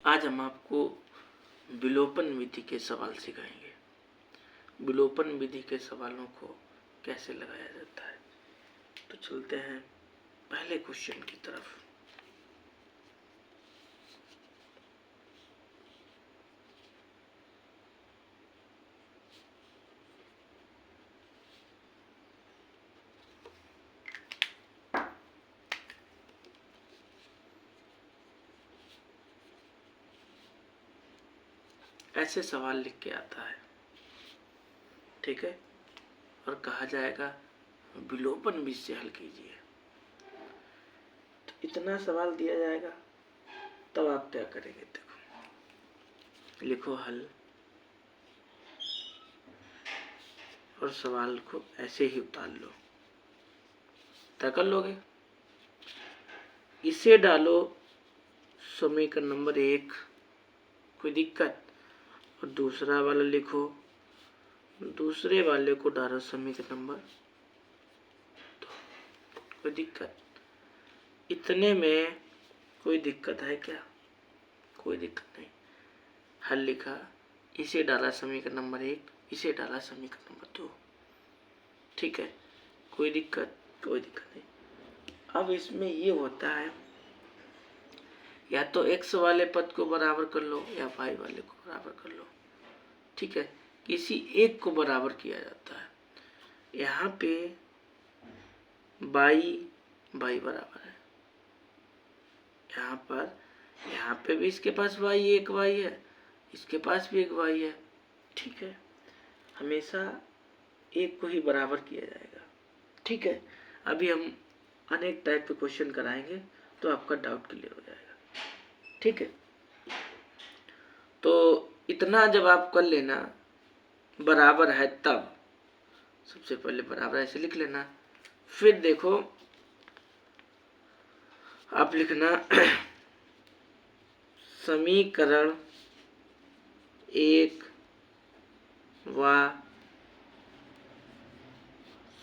आज हम आपको विलोपन विधि के सवाल सिखाएंगे। विलोपन विधि के सवालों को कैसे लगाया जाता है। तो चलते हैं पहले क्वेश्चन की तरफ। ऐसे सवाल लिख के आता है, ठीक है, और कहा जाएगा विलोपन विधि से हल कीजिए। तो इतना सवाल दिया जाएगा, तब आप क्या करेंगे। देखो, लिखो हल और सवाल को ऐसे ही उतार लो। क्या कर लोगे, इसे डालो समीकरण नंबर 1, कोई दिक्कत, और दूसरा वाला लिखो, दूसरे वाले को डालो समीकरण नंबर 2, कोई दिक्कत। इतने में कोई दिक्कत है क्या? कोई दिक्कत नहीं। हल लिखा, इसे डाला समीकरण नंबर 1, इसे डाला समीकरण नंबर 2, ठीक है, कोई दिक्कत? कोई दिक्कत नहीं। अब इसमें ये होता है, या तो x वाले पद को बराबर कर लो या y वाले को बराबर कर लो, ठीक है, किसी एक को बराबर किया जाता है। यहाँ पे y बराबर है, यहाँ पे भी इसके पास एक y है, इसके पास भी एक y है, ठीक है, हमेशा एक को ही बराबर किया जाएगा, ठीक है। अभी हम अनेक टाइप के क्वेश्चन कराएंगे तो आपका डाउट क्लियर हो जाएगा, ठीक है। तो इतना जब आप कर लेना, बराबर है तब सबसे पहले बराबर ऐसे लिख लेना। फिर देखो, आप लिखना समीकरण 1 व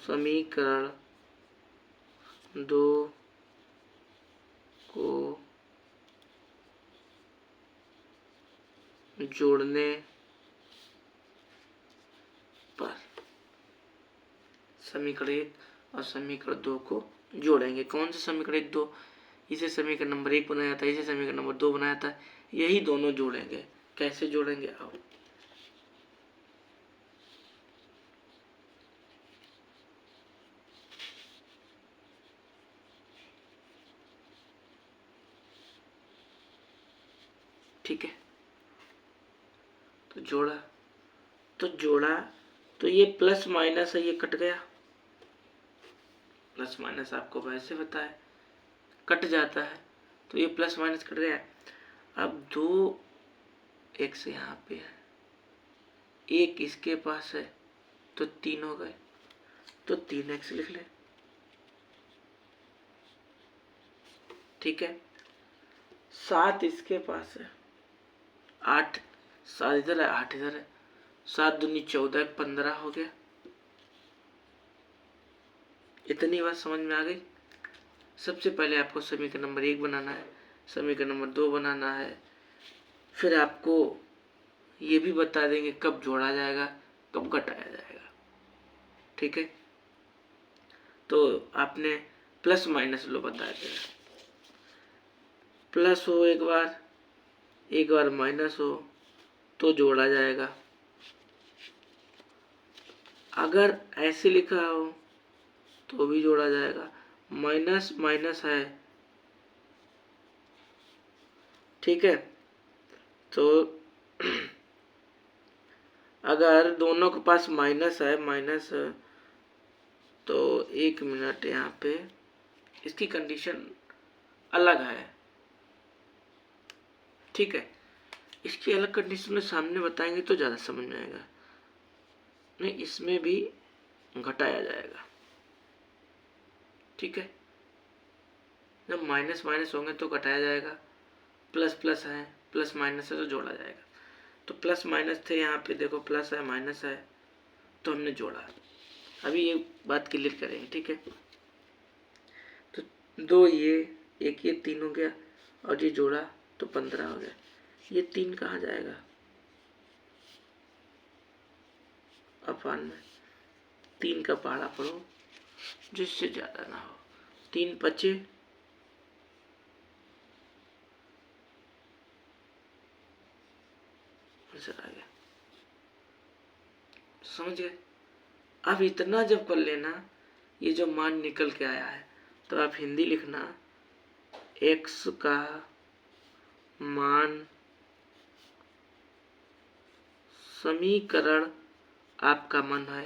समीकरण 2 को जोड़ने पर समीकरण 1 और समीकरण 2 को जोड़ेंगे। कौन सा समीकरण 1 2? इसे समीकरण नंबर 1 बनाया था, इसे समीकरण नंबर 2 बनाया था, यही दोनों जोड़ेंगे। कैसे जोड़ेंगे, आओ। ठीक है, तो जोड़ा तो ये प्लस माइनस है, ये कट गया। प्लस माइनस आपको वैसे पता है कट जाता है, तो ये प्लस माइनस कट गया। अब 2x यहाँ पे है, एक इसके पास है, तो 3 हो गए, तो 3x लिख ले, ठीक है। 7 इसके पास है, 8, 7 इधर है, 8 इधर है, 7 दूनी 14, 15 हो गया। इतनी बात समझ में आ गई। सबसे पहले आपको समीकरण नंबर 1 बनाना है, समीकरण नंबर 2 बनाना है, फिर आपको ये भी बता देंगे कब जोड़ा जाएगा, कब घटाया जाएगा, ठीक है। तो आपने प्लस माइनस लो बता देगा, प्लस हो एक बार माइनस हो तो जोड़ा जाएगा। अगर ऐसे लिखा हो तो भी जोड़ा जाएगा। माइनस माइनस है, ठीक है। तो अगर दोनों के पास माइनस है तो 1 मिनट, यहाँ पे इसकी कंडीशन अलग है, ठीक है। इसकी अलग कंडीशन में सामने बताएंगे तो ज़्यादा समझ में आएगा। नहीं, इसमें भी घटाया जाएगा, ठीक है। जब माइनस माइनस होंगे तो घटाया जाएगा, प्लस प्लस है, प्लस माइनस है तो जोड़ा जाएगा। तो प्लस माइनस थे, यहाँ पे देखो प्लस है माइनस है, तो हमने जोड़ा। अभी ये बात क्लियर करेंगे, ठीक है। तो 2 ये 1 ये 3 हो गया, और ये जोड़ा तो 15 हो गया। ये 3 कहाँ जाएगा? अपान में 3 का पहाड़ा पढ़ो जिससे ज़्यादा ना हो। 3 पचे आंसर आ गया। समझ गए? अब इतना जब कर लेना, ये जो मान निकल के आया है, तो आप हिंदी लिखना x का मान समीकरण आपका मन है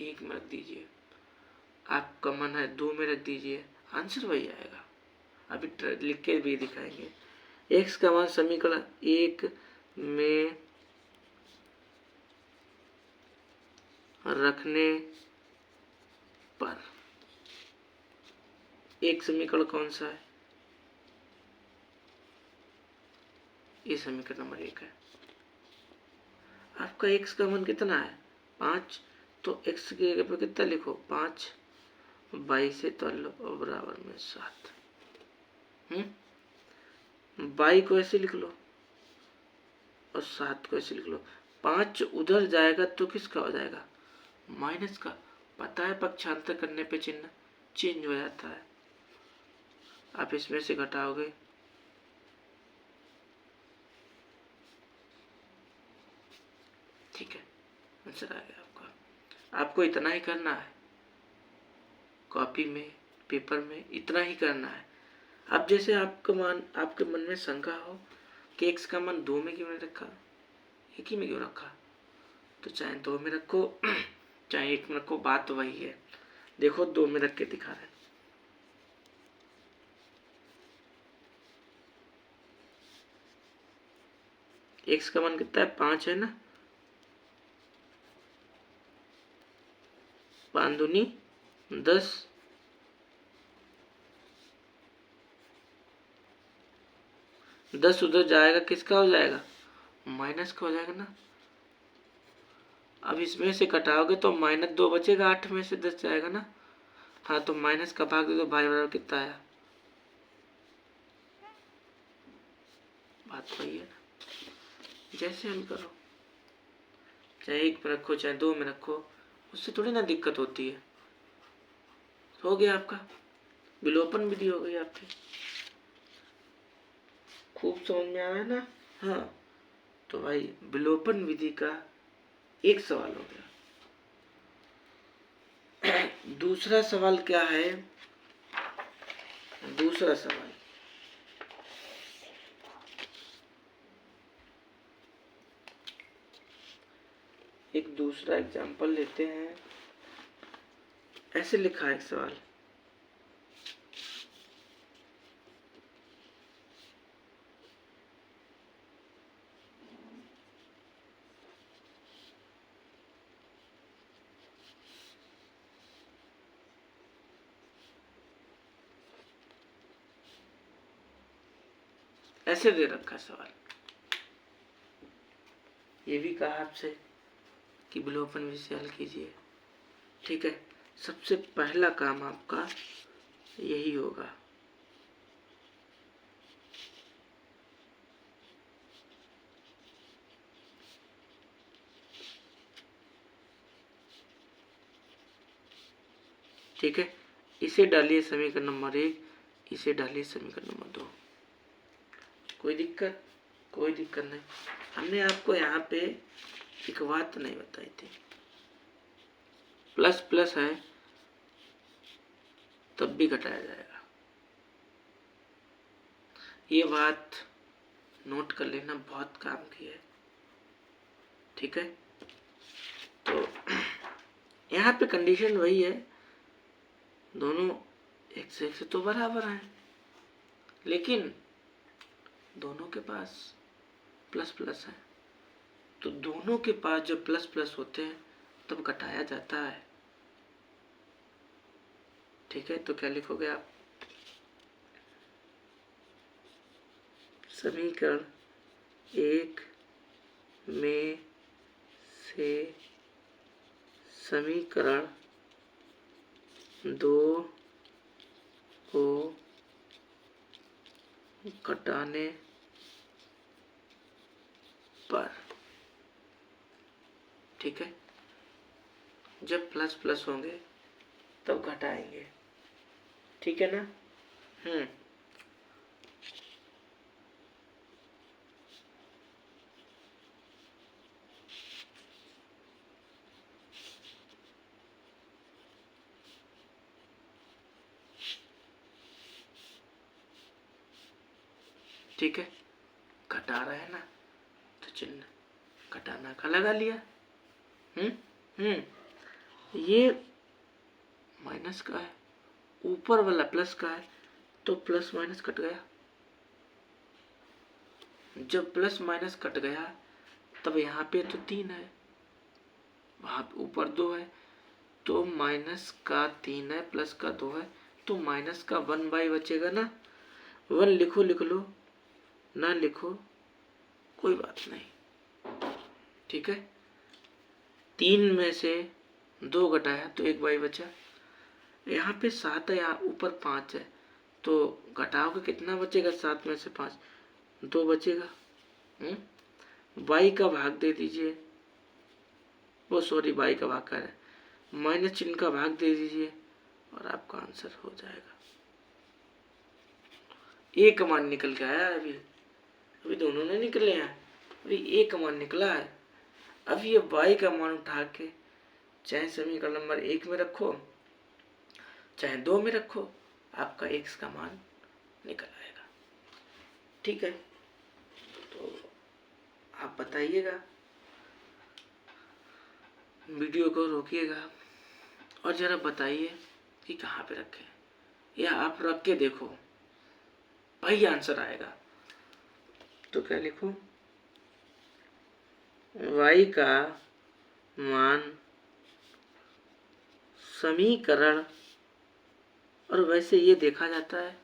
1 में रख दीजिए, आपका मन है 2 में रख दीजिए, आंसर वही आएगा। अभी लिख के भी दिखाएंगे। x का मान समीकरण 1 में रखने पर एक समीकरण कौन सा है? ये समीकरण नंबर 1 है। आपका x का मान कितना है? 5। तो x की जगह पे कितना लिखो? 5 22 से तोड़ और बराबर में 7। y को ऐसे लिख लो और 7 को ऐसे लिख लो। 5 उधर जाएगा तो किसका हो जाएगा? माइनस का। पता है पक्षांतर करने पे चिन्ह चेंज हो जाता है। आप इसमें से घटाओगे, ठीक है, आंसर आ गया आपका। आपको इतना ही करना है, कॉपी में पेपर में इतना ही करना है। अब जैसे आपका मान, आपके मन में शंका हो कि x का मान 2 में क्यों नहीं रखा, 1 ही में क्यों रखा, तो चाहे 2 में रखो चाहे 1 में रखो, बात तो वही है। देखो 2 में रख के दिखा रहे हैं। x का मान कितना है? 5 है ना। 5 दूनी 10, 10 उधर जाएगा किसका हो जाएगा? माइनस का हो जाएगा ना। अब इसमें से घटाओगे तो -2 बचेगा, 8 में से 10 जाएगा ना। हाँ, तो माइनस का भाग दे दो, भाई बराबर कितना आया? बात वही है ना। जैसे हम करो, चाहे 1 में रखो चाहे 2 में रखो, उससे थोड़ी ना दिक्कत होती है। हो गया आपका, विलोपन विधि हो गई आपकी। खूब समझ में आ रहा है ना? हाँ, तो भाई विलोपन विधि का एक सवाल हो गया। दूसरा सवाल क्या है? दूसरा सवाल, एक दूसरा एग्जाम्पल लेते हैं। ऐसे लिखा है एक सवाल, ऐसे दे रखा सवाल। ये भी कहा आपसे कि विलोपन विधि से हल कीजिए, ठीक है। सबसे पहला काम आपका यही होगा, ठीक है। इसे डालिए समीकरण नंबर 1, इसे डालिए समीकरण नंबर 2। कोई दिक्कत? कोई दिक्कत नहीं। हमने आपको यहाँ पे एक बात नहीं बताई थी, प्लस प्लस है तब भी घटाया जाएगा। ये बात नोट कर लेना, बहुत काम की है, ठीक है। तो यहाँ पे कंडीशन वही है, दोनों एक से तो बराबर हैं, लेकिन दोनों के पास प्लस प्लस है। तो दोनों के पास जब प्लस प्लस होते हैं तब घटाया जाता है, ठीक है। तो क्या लिखोगे आप? समीकरण 1 में से समीकरण 2 को घटाने पर। ठीक है, जब प्लस प्लस होंगे तब घटाएंगे। ठीक है ना? ठीक है, घटा रहा है ना, तो चिन्ह घटाना का लगा लिया। ये माइनस का है, ऊपर वाला प्लस का है, तो प्लस माइनस कट गया। जब प्लस माइनस कट गया तब यहाँ पे तो 3 है, वहां ऊपर 2 है, तो माइनस का 3 है, प्लस का 2 है, तो माइनस का 1/, बचेगा ना। 1 लिखो लिख लो, ना लिखो कोई बात नहीं। ठीक है, 3 में से 2 घटाया तो 1/, बचा। यहाँ पे 7 है, यहाँ ऊपर 5 है, तो घटाओगे कितना बचेगा? 7 में से 5, 2 बचेगा। y का भाग दे दीजिए, वो सॉरी y का भाग कर है, माइनस चिन्ह का भाग दे दीजिए और आपका आंसर हो जाएगा। ए का मान निकल के आया अभी दोनों ने निकले हैं, अभी ए का मान निकला है। अब ये y का मान उठा के चाहे समीकरण नंबर 1 में रखो चाहे 2 में रखो, आपका x का मान निकल आएगा। ठीक है, तो आप बताइएगा, वीडियो को रोकिएगा और जरा बताइए कि कहाँ पे रखें, या आप रख के देखो, वही आंसर आएगा। तो क्या लिखूं? y का मान समीकरण, और वैसे ये देखा जाता है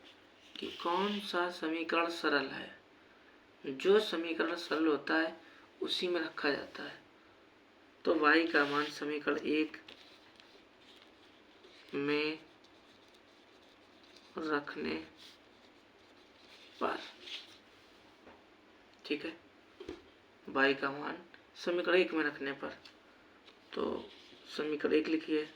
कि कौन सा समीकरण सरल है। जो समीकरण सरल होता है उसी में रखा जाता है। तो y का मान समीकरण 1 में रखने पर, ठीक है, y का मान समीकरण 1 में रखने पर, तो समीकरण 1 लिखिए।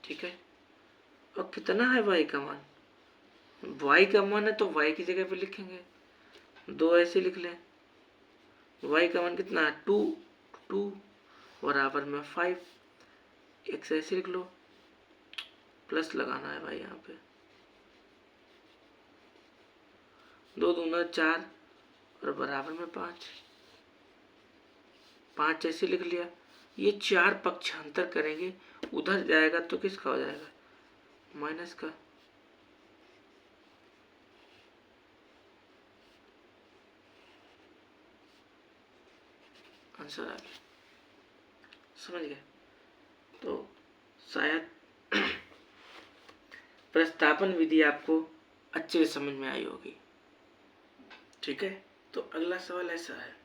ठीक है, और कितना है y का मान? y का मान है तो y की जगह पे लिखेंगे, 2 ऐसे लिख लें। y का मान कितना है? 2 बराबर में 5, x ऐसे लिख लो, प्लस लगाना है भाई यहाँ पे, 2 दूना 4 और बराबर में 5 ऐसे लिख लिया। ये 4 पक्षांतर करेंगे, उधर जाएगा तो किसका हो जाएगा? माइनस का। आंसर आ गया, समझ गए? तो शायद प्रस्तापन विधि आपको अच्छे से समझ में आई होगी। ठीक है, तो अगला सवाल ऐसा है,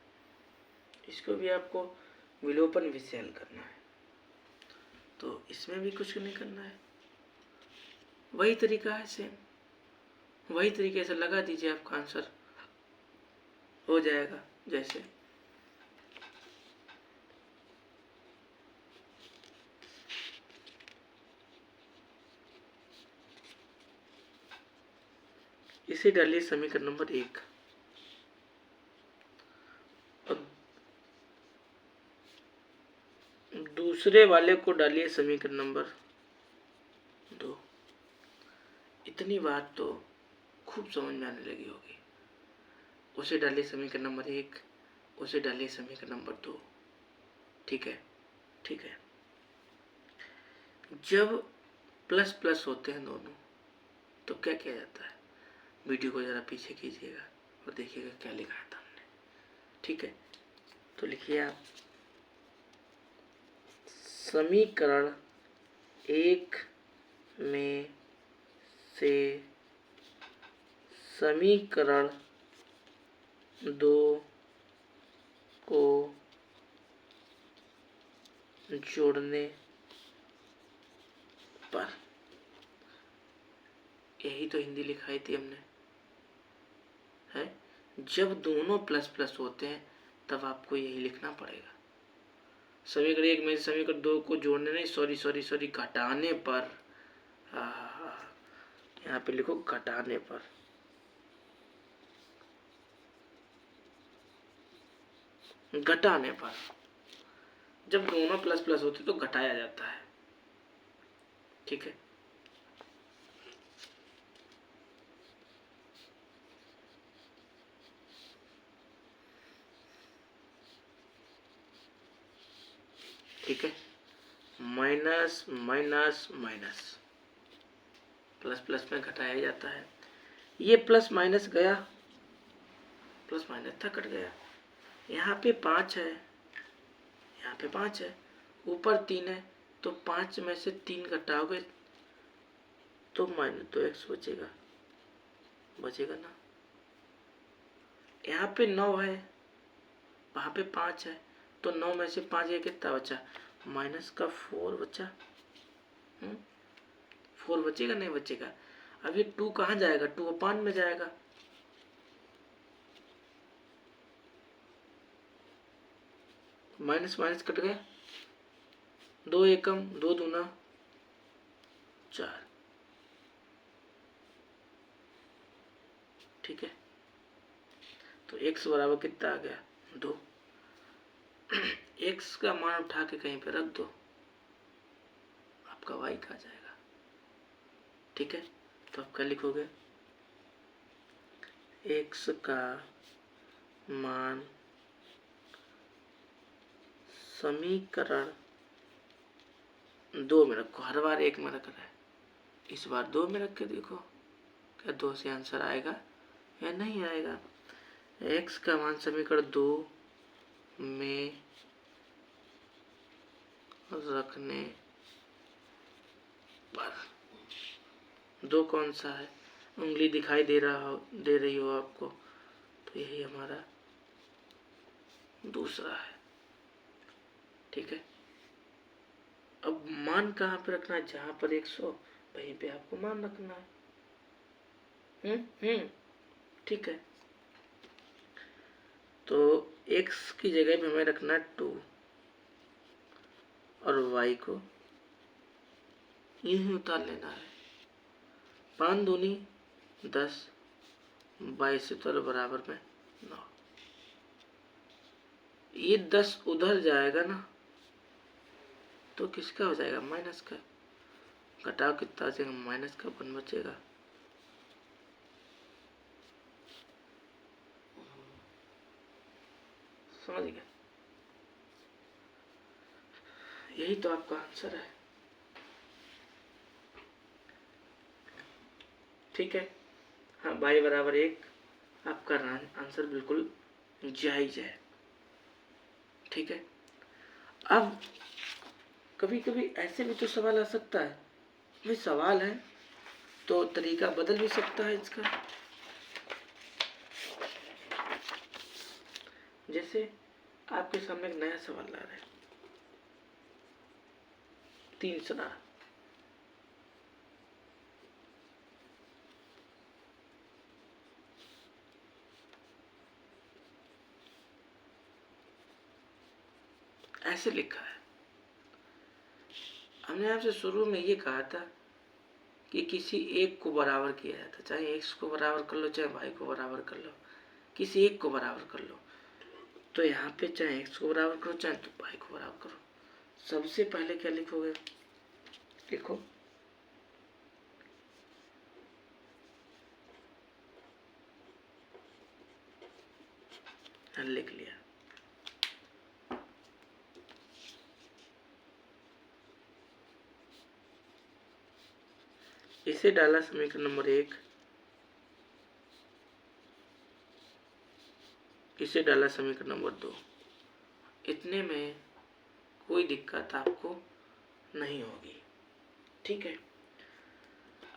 इसको भी आपको विलोपन विधि से हल करना है, तो इसमें भी कुछ नहीं करना है, वही तरीका है सेम, वही तरीके से लगा दीजिए, आपका आंसर हो जाएगा। जैसे इसे डालिए समीकरण नंबर 1 और दूसरे वाले को डालिए समीकरण नंबर 2। इतनी बात तो खूब समझ में आने लगी होगी। उसे डालिए समीकरण नंबर 1, उसे डालिए समीकरण नंबर 2। ठीक है, ठीक है। जब प्लस प्लस होते हैं दोनों, तो क्या किया जाता है? वीडियो को जरा पीछे कीजिएगा और देखिएगा क्या लिखा था हमने। ठीक है, तो लिखिए आप, समीकरण 1 में से समीकरण 2 को जोड़ने पर यही तो हिंदी लिखाई थी हमने, है। जब दोनों प्लस प्लस होते हैं तब आपको यही लिखना पड़ेगा। समीकरण 1 में समीकरण 2 को जोड़ने नहीं, सॉरी घटाने पर, यहाँ पे लिखो घटाने पर। घटाने पर जब दोनों प्लस प्लस होते तो घटाया जाता है, ठीक है। ठीक है, minus minus minus, plus plus में घटाया जाता है। ये प्लस माइनस गया, प्लस माइनस था, कट गया। यहाँ पे 5 है, यहाँ पे 5 है, ऊपर 3 है, तो 5 में से 3 घटाओगे तो -2x बचेगा ना। यहाँ पे 9 है, वहाँ पे 5 है, तो 9 में से 5 कितना बचा, -4 बचा। 4 बचेगा नहीं बचेगा। अब ये 2 कहाँ जाएगा, 2 अपान में जाएगा, माइनस माइनस कट गया, 2 एकम 2 दूना 4, ठीक है। तो x बराबर कितना आ गया, 2। x का मान उठा के कहीं पे रख दो, आपका y का जाएगा, ठीक है। तो आप क्या लिखोगे, x का मान समीकरण 2 में रखो। हर बार 1 में रख रहा है, इस बार 2 में रख के देखो क्या 2 से आंसर आएगा या नहीं आएगा। x का मान समीकरण 2 में रखने पर, 2 कौन सा है, उंगली दिखाई दे रही हो आपको, तो यही हमारा दूसरा है, ठीक है। अब मान कहाँ पे रखना है, जहां पर 100 वहीं पे आपको मान रखना है। ठीक है। तो x की जगह पे हमें रखना है 2 और y को यूं ही उतार लेना है। 5 दूनी 10, 22 से तो बराबर में 9। ये 10 उधर जाएगा ना, तो किसका हो जाएगा, माइनस का। घटाओ कितना बचेगा, माइनस का 1 बचेगा। समझ गए, यही तो आपका आंसर है, ठीक है। हाँ, y बराबर 1 आपका आंसर बिल्कुल जायज है, ठीक है। अब कभी कभी ऐसे भी तो सवाल आ सकता है, भाई सवाल है तो तरीका बदल भी सकता है इसका। जैसे आपके सामने एक नया सवाल ला रहे हैं, 3 ऐसे लिखा है। हमने आपसे शुरू में ये कहा था कि किसी एक को बराबर किया जाता, चाहे x को बराबर कर लो, चाहे y को बराबर कर लो, किसी एक को बराबर कर लो। तो यहाँ पे चाहे x को बराबर करो, चाहे तो y को बराबर करो। सबसे पहले क्या लिखोगे, लिखो लिख लिया। इसे डाला समीकरण नंबर 1, इसे डाला समीकरण नंबर 2। इतने में कोई दिक्कत आपको नहीं होगी, ठीक है।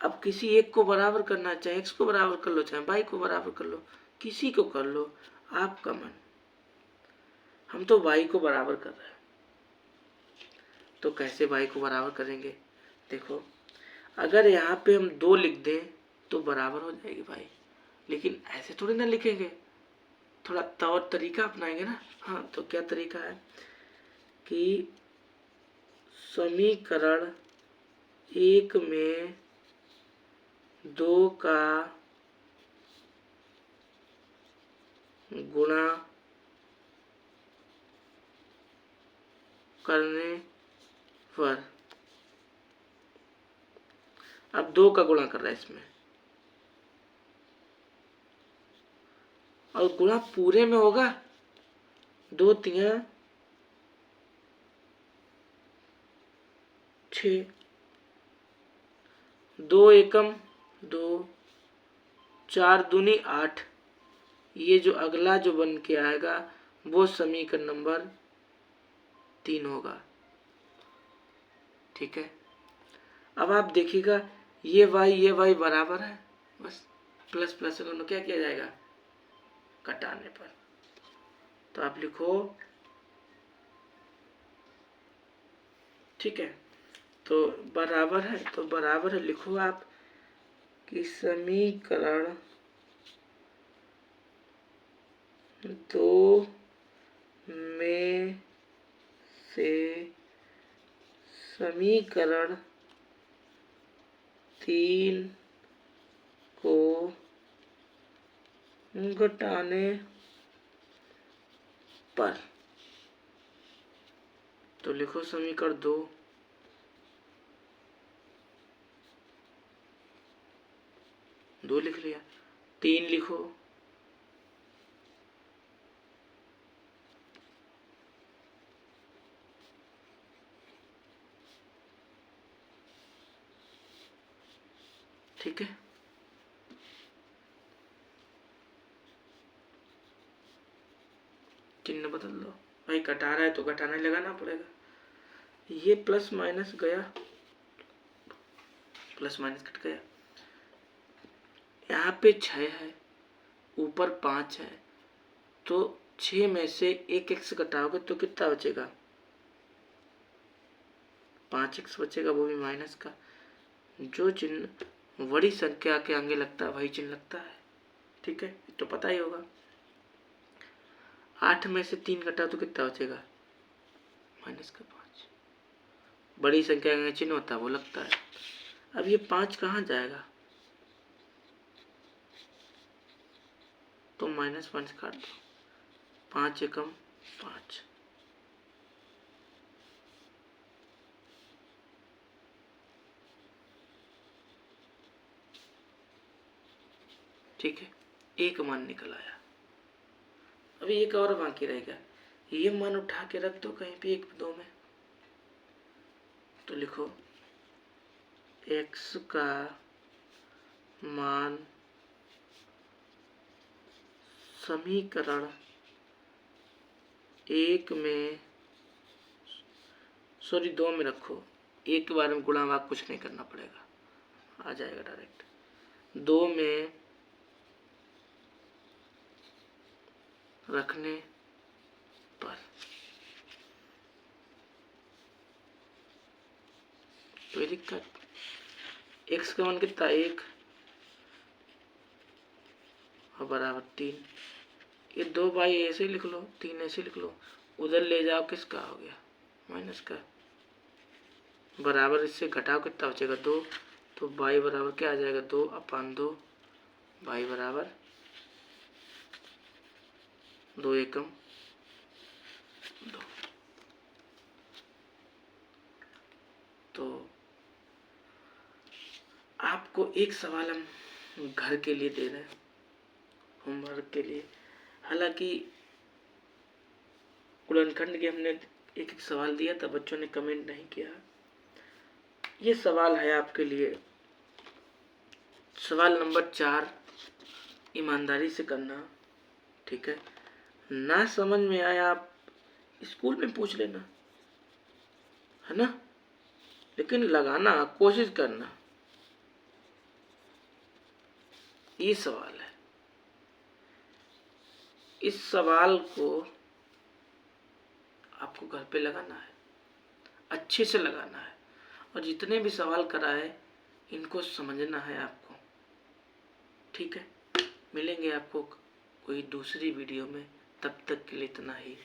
अब किसी एक को बराबर करना, चाहे x को बराबर कर लो, चाहे y को बराबर कर लो, किसी को कर लो, आपका मन। हम तो y को बराबर कर रहे हैं, तो कैसे y को बराबर करेंगे, देखो अगर यहाँ पे हम 2 लिख दें तो बराबर हो जाएगी भाई। लेकिन ऐसे थोड़ी ना लिखेंगे, थोड़ा तौर तरीका अपनाएंगे ना। हाँ, तो क्या तरीका है कि समीकरण 1 में 2 का गुणा करने पर, अब 2 का गुणा कर रहा है इसमें, और गुणा पूरे में होगा, 2 तिया 6, 2 एकम 2, 4 दूनी 8। ये जो अगला जो बन के आएगा वो समीकरण नंबर 3 होगा। ठीक है, अब आप देखिएगा ये y बराबर है, बस प्लस प्लस से दोनों क्या किया जाएगा, घटाने पर। तो आप लिखो, ठीक है, तो बराबर है, तो बराबर है लिखो आप कि समीकरण 2 में से समीकरण 3 को घटाने पर, तो लिखो समीकरण 2 लिख लिया, 3 लिखो, ठीक है। चिन्ह बदल दो भाई, घटा रहा है तो घटाना लगाना पड़ेगा। ये प्लस माइनस गया, प्लस माइनस कट गया, यहाँ पे 6 है, ऊपर 5 है, तो 6 में से 1x घटाओगे तो कितना बचेगा, 5x बचेगा, वो भी माइनस का। जो चिन्ह बड़ी संख्या के आगे लगता है वही चिन्ह लगता है। ठीक है, तो पता ही होगा। 8 में से 3 घटाओ तो कितना बचेगा, माइनस का 5। बड़ी संख्या का चिन्ह होता है वो लगता है। अब ये 5 कहाँ जाएगा, तो माइनस 5 काट दो, 5 एकम 5। ठीक है, एक मान निकल आया। अभी एक और बाकी रहेगा, ये मान उठा के रख दो कहीं पे 1 2 में, तो लिखो x का मान समीकरण 1 में, सॉरी 2 में रखो, 1 के बारे में गुणा भाग कुछ नहीं करना पड़ेगा, आ जाएगा डायरेक्ट। 2 में रखने पर, कोई दिक्कत, x का मान कितना 1 और बराबर 3। ये 2 बाई ऐसे लिख लो, 3 ऐसे लिख लो, उधर ले जाओ, किसका हो गया, माइनस का, बराबर इससे घटाओ कितना बचेगा 2, तो बाई बराबर क्या आ जाएगा 2/2, बाई बराबर 2 एकम 2। तो आपको एक सवाल हम घर के लिए दे रहे हैं, होमवर्क के लिए। हालांकि गुणनखंड के हमने एक एक सवाल दिया था, बच्चों ने कमेंट नहीं किया। ये सवाल है आपके लिए, सवाल नंबर 4, ईमानदारी से करना। ठीक है, ना समझ में आया आप स्कूल में पूछ लेना, है ना, लेकिन लगाना, कोशिश करना। ये सवाल है, इस सवाल को आपको घर पे लगाना है, अच्छे से लगाना है, और जितने भी सवाल कराए इनको समझना है आपको। ठीक है, मिलेंगे आपको कोई दूसरी वीडियो में, तब तक के लिए इतना ही।